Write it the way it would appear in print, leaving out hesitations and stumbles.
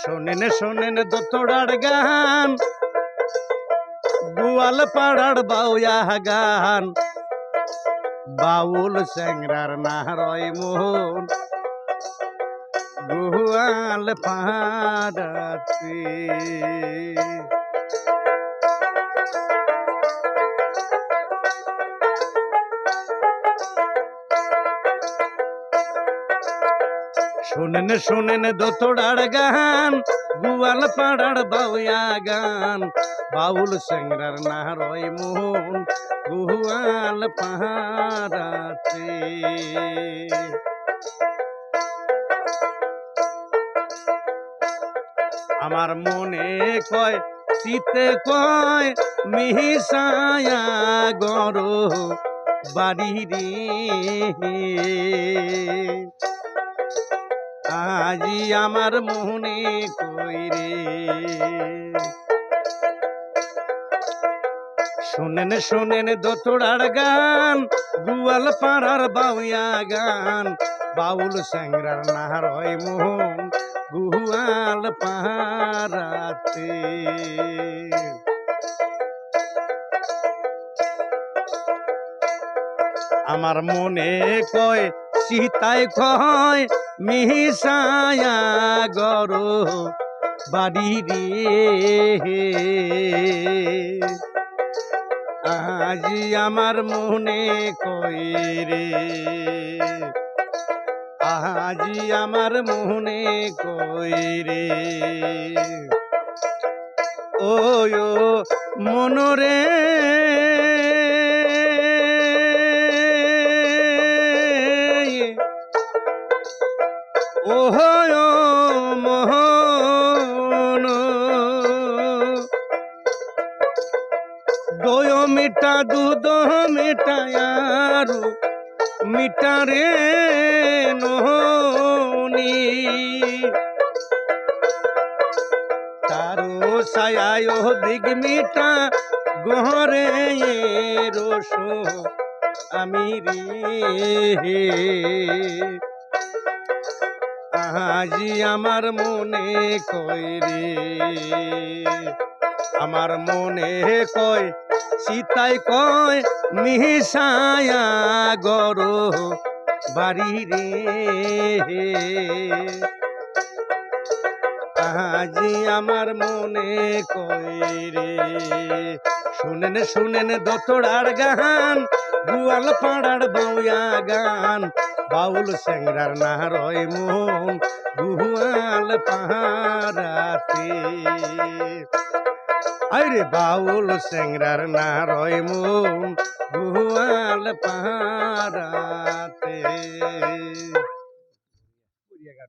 শোনেন শোনেন দোতড়ার গান, গোয়াল পাড়ার বাউয়া গান, বাউল স্যাংরার নারয় মোহন গোয়াল পাড়াতে। শোনেন শোনেন দোতড়ার গান, গোয়াল পাড়ার বাউয়া গান, বাউল স্যাংরার নারয় মোহন গোয়াল পাড়াতে। আমার মনে কয় শীতে কয় মিহিসায়া গর বাড়ি রে, আজি আমার মনে কই রে। শোনেন শোনেন দোতড়ার গান, গোয়াল পাড়ার বাউয়া গান, বাউল স্যাংরার নারয় মোহন গোয়াল পাড়াতে। আমার মনে কয় সীতায় কয় মিহিসায়া গর বাড়ি রে, আজি আমার মনে কই রে, আজি আমার মনে কই রে। ও মনরে ওহ মোহন, দয় মিঠা দুধ মিঠায়ারু মিঠা রে নহনি, তারো ছায়ায় দিগ মিঠা গহরে রস আমি রে, আজি আমার মনে কই রে, আমার মনে কয় সীতায় কয় মিহিসায়া গর বাড়ি রে, আজি আমার মনে কই রে। শুনেন শুনেন দোতড়ার গান, গোয়াল পাড়ার বাউয়া গান, বাউল স্যাংরার নারয় মোহন গোয়াল পাড়াতে। আরে বাউল স্যাংরার নারয় মোহন গোয়াল পাড়াতে।